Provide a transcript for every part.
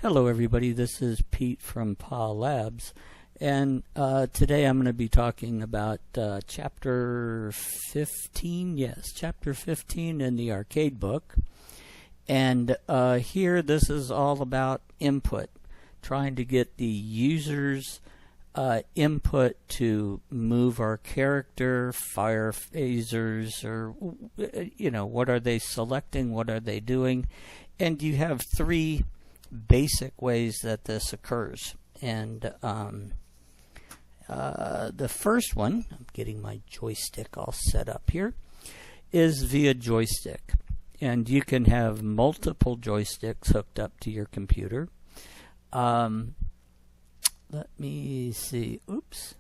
Hello everybody, this is Pete from PA Labs, and today I'm going to be talking about Chapter 15, Chapter 15 in the arcade book. And here this is all about input, trying to get the user's input to move our character, fire phasers, or what are they selecting, what are they doing. And you have three basic ways that this occurs. And the first one, I'm getting my joystick all set up here, is via joystick. And you can have multiple joysticks hooked up to your computer. Let me see. Oops.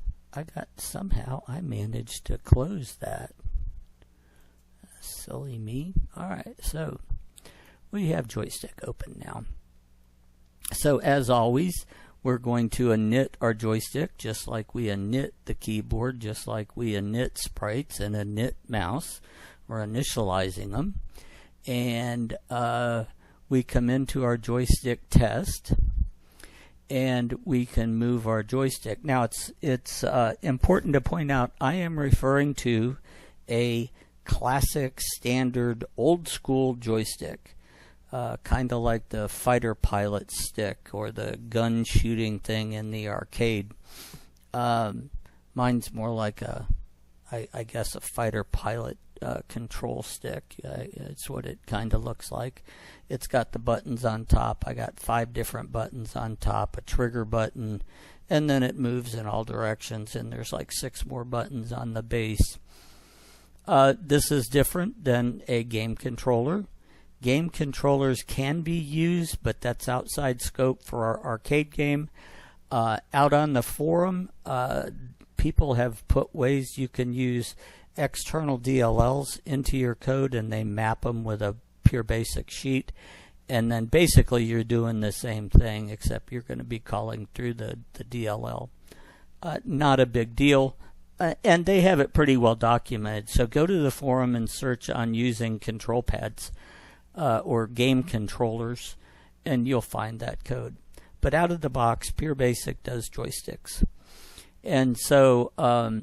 Somehow I managed to close that. Silly me. Alright, so we have joystick open now. So as always, we're going to init our joystick just like we init the keyboard, just like we init sprites and init mouse. We're initializing them. And we come into our joystick test, and we can move our joystick. Now it's important to point out I am referring to a classic, standard, old school joystick. Kind of like the fighter pilot stick or the gun shooting thing in the arcade. Mine's more like I guess a fighter pilot control stick. It's what it kind of looks like. It's got the buttons on top. I got 5 different buttons on top, a trigger button, and then it moves in all directions, and there's like 6 more buttons on the base. This is different than a game controller. Game controllers can be used, but that's outside scope for our arcade game. Out on the forum, people have put ways you can use external DLLs into your code, and they map them with a pure basic sheet. And then basically you're doing the same thing, except you're going to be calling through the DLL. Not a big deal. And they have it pretty well documented. So go to the forum and search on using control pads. Or game controllers, and you'll find that code. But out of the box, Pure Basic does joysticks. And so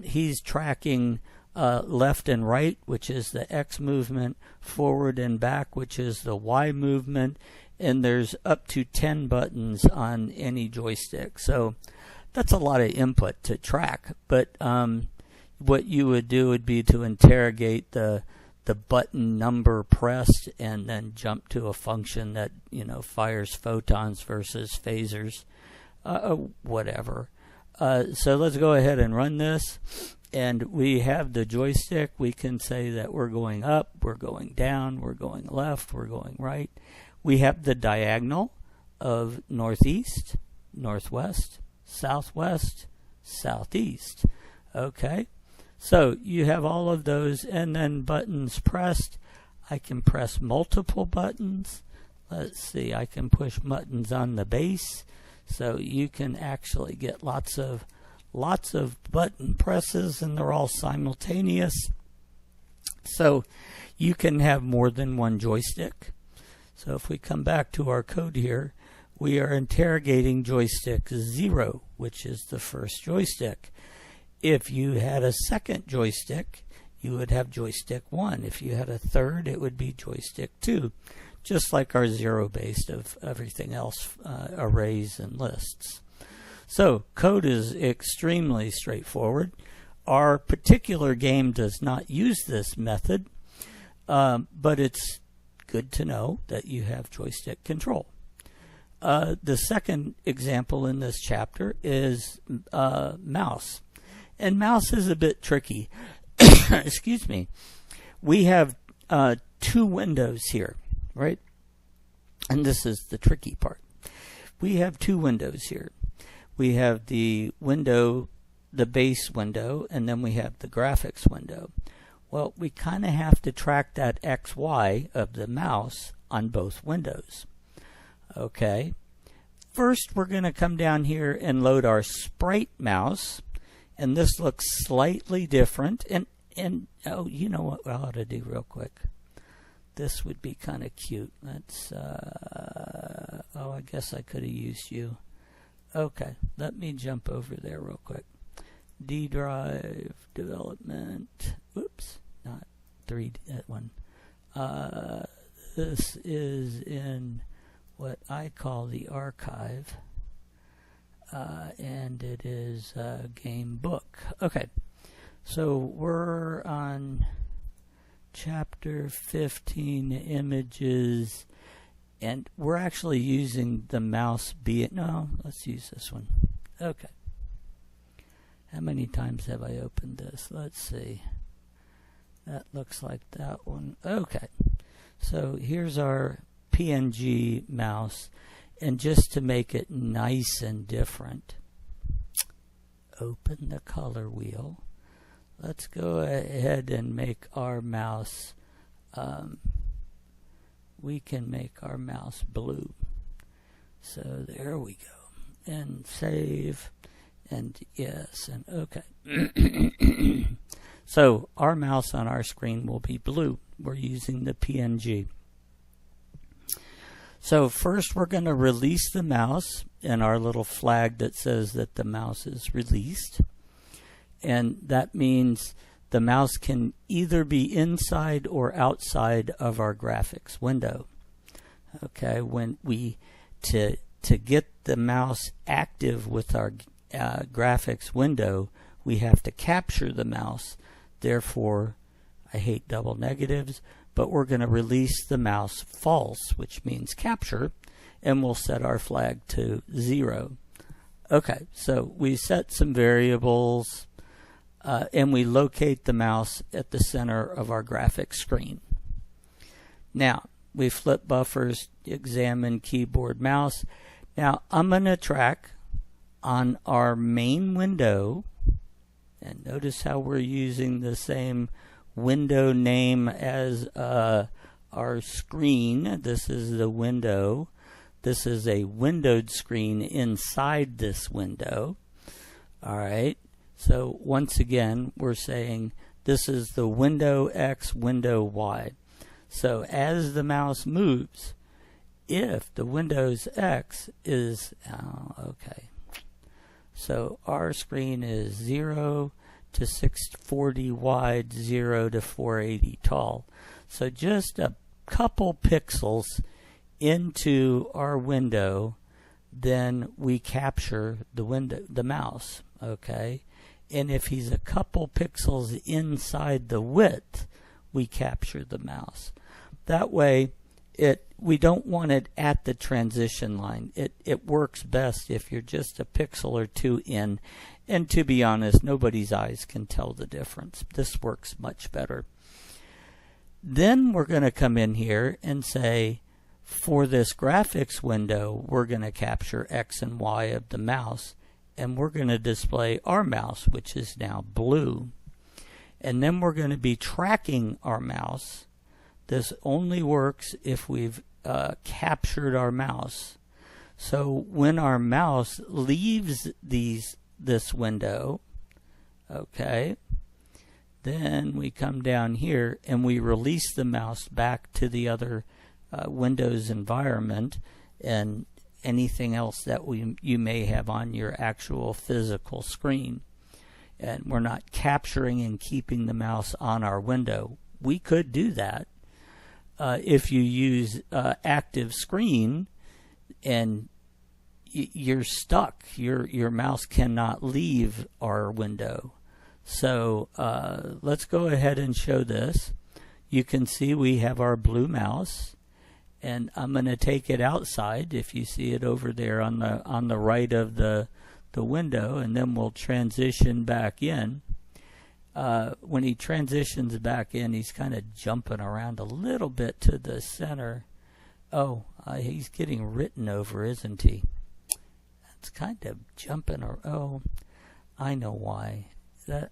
he's tracking left and right, which is the X movement, forward and back, which is the Y movement, and there's up to 10 buttons on any joystick. So that's a lot of input to track. But what you would do would be to interrogate the button number pressed and then jump to a function that fires photons versus phasers, whatever. So let's go ahead and run this, and we have the joystick. We can say that we're going up, we're going down, we're going left, we're going right. We have the diagonal of northeast, northwest, southwest, southeast. Okay. So you have all of those, and then buttons pressed. I can press multiple buttons. Let's see, I can push buttons on the base, so you can actually get lots of button presses, and they're all simultaneous. So you can have more than one joystick. So if we come back to our code here, we are interrogating joystick 0, which is the first joystick. If you had a second joystick, you would have joystick 1. If you had a third, it would be joystick 2, just like our 0 based of everything else, arrays and lists. So code is extremely straightforward. Our particular game does not use this method, but it's good to know that you have joystick control. The second example in this chapter is mouse. And mouse is a bit tricky. Excuse me. We have 2 windows here, right? And this is the tricky part. We have 2 windows here. We have the window, the base window, and then we have the graphics window. Well, we kind of have to track that XY of the mouse on both windows. Okay. First, we're going to come down here and load our sprite mouse. And this looks slightly different. And oh, you know what I ought to do real quick? this would be kind of cute. Let's, oh, I guess I could have used you. Okay, let me jump over there real quick. D drive development. Oops, not 3D, that one. This is in what I call the archive, and it is a game book. Okay, so we're on chapter 15, images, and we're actually using the mouse no, let's use this one. Okay. How many times have I opened this? Let's see. That looks like that one. Okay. So here's our PNG mouse. And just to make it nice and different, open the color wheel. Let's go ahead and make our mouse, we can make our mouse blue. So there we go. And save. And yes, and okay. So our mouse on our screen will be blue. We're using the PNG. So first we're going to release the mouse and our little flag that says that the mouse is released. And that means the mouse can either be inside or outside of our graphics window. Okay, when we, to get the mouse active with our graphics window, we have to capture the mouse. Therefore, I hate double negatives, but we're going to release the mouse false, which means capture, and we'll set our flag to 0. Okay, so we set some variables, and we locate the mouse at the center of our graphics screen. Now, we flip buffers, examine keyboard, mouse. Now, I'm going to track on our main window, and notice how we're using the same window name as our screen. This is the window. This is a windowed screen inside this window. All right. So once again, we're saying this is the window X, window Y. So as the mouse moves, if the Windows X is, okay. So our screen is 0 to 640 wide, 0 to 480 tall. So just a couple pixels into our window, then we capture the mouse, okay? And if he's a couple pixels inside the width, we capture the mouse. That way, we don't want it at the transition line. It works best if you're just a pixel or two in. And to be honest, nobody's eyes can tell the difference. This works much better. Then we're going to come in here and say, for this graphics window, we're going to capture X and Y of the mouse. And we're going to display our mouse, which is now blue. And then we're going to be tracking our mouse. This only works if we've captured our mouse. So when our mouse leaves this window, okay, then we come down here and we release the mouse back to the other Windows environment and anything else that you may have on your actual physical screen. And we're not capturing and keeping the mouse on our window. We could do that. If you use active screen and you're stuck, your mouse cannot leave our window. So let's go ahead and show this. You can see we have our blue mouse, and I'm going to take it outside. If you see it over there on the right of the window, and then we'll transition back in. When he transitions back in, he's kind of jumping around a little bit to the center. Oh, he's getting written over, isn't he? That's kind of jumping. Oh, I know why.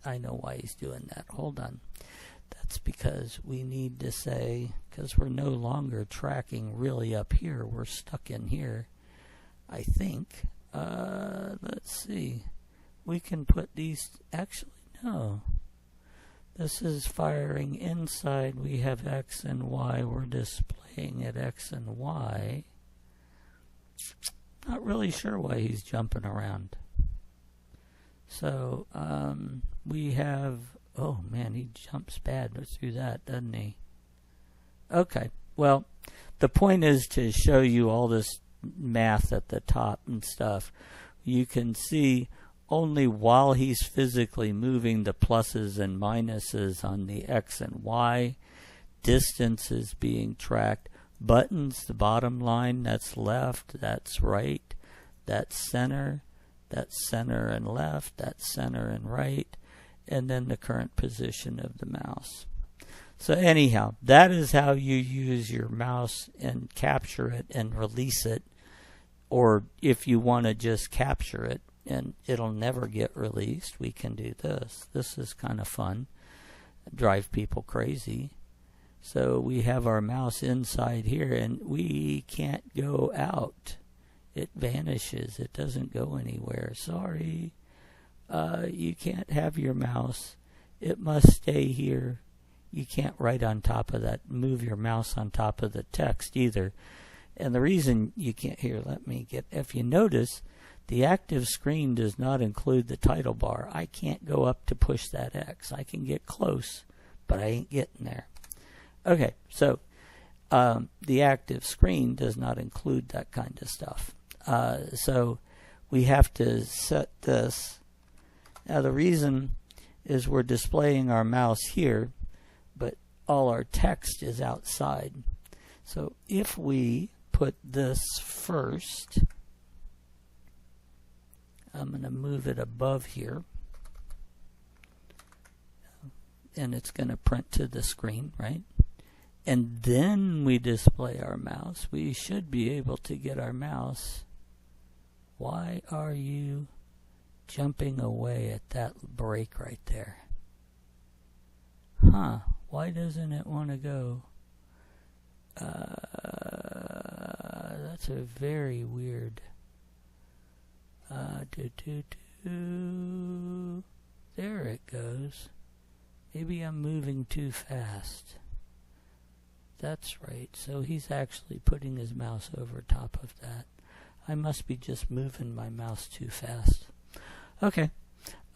I know why he's doing that. Hold on. That's because we need to say, because we're no longer tracking really up here. We're stuck in here, I think. Let's see. We can put these, actually, no. This is firing inside. We have X and Y. We're displaying at X and Y. Not really sure why he's jumping around. So we have, oh man, he jumps bad through that, doesn't he? Okay, well, the point is to show you all this math at the top and stuff. You can see only while he's physically moving the pluses and minuses on the X and Y. Distance is being tracked. Buttons, the bottom line, that's left, that's right, that's center and left, that's center and right, and then the current position of the mouse. So anyhow, that is how you use your mouse and capture it and release it, or if you want to just capture it and it'll never get released, we can do this. This is kind of fun. Drive people crazy. So we have our mouse inside here and we can't go out. It vanishes. It doesn't go anywhere. Sorry. You can't have your mouse. It must stay here. You can't write on top of that, move your mouse on top of the text either. And the reason you can't, here, let me get, if you notice, the active screen does not include the title bar. I can't go up to push that X. I can get close, but I ain't getting there. Okay, so the active screen does not include that kind of stuff. So we have to set this. Now the reason is we're displaying our mouse here, but all our text is outside. So if we put this first, I'm going to move it above here, and it's going to print to the screen, right? And then we display our mouse. We should be able to get our mouse. Why are you jumping away at that break right there? Huh, why doesn't it want to go? That's a very weird. There it goes. Maybe I'm moving too fast. That's right. So he's actually putting his mouse over top of that. I must be just moving my mouse too fast. Okay.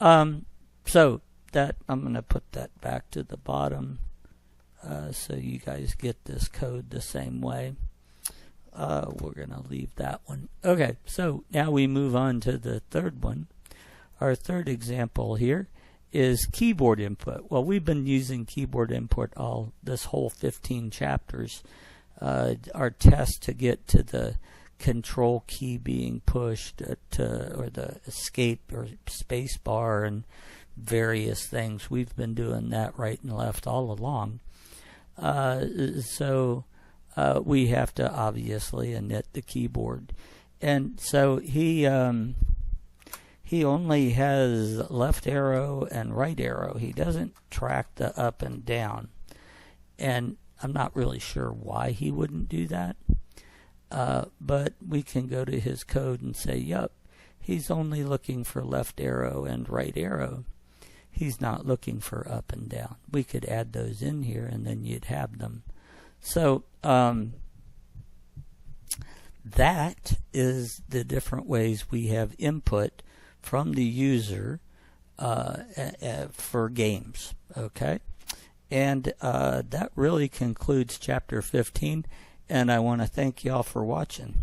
So that I'm going to put that back to the bottom so you guys get this code the same way. We're going to leave that one. Okay, so now we move on to the third one. Our third example here is keyboard input. Well, we've been using keyboard input all this whole 15 chapters. Our test to get to the control key being pushed or the escape or space bar and various things. We've been doing that right and left all along. So we have to obviously init the keyboard. And so he only has left arrow and right arrow. He doesn't track the up and down. And I'm not really sure why he wouldn't do that. But we can go to his code and say, yup, he's only looking for left arrow and right arrow. He's not looking for up and down. We could add those in here and then you'd have them. So that is the different ways we have input from the user for games. Okay, and that really concludes chapter 15, and I want to thank y'all for watching.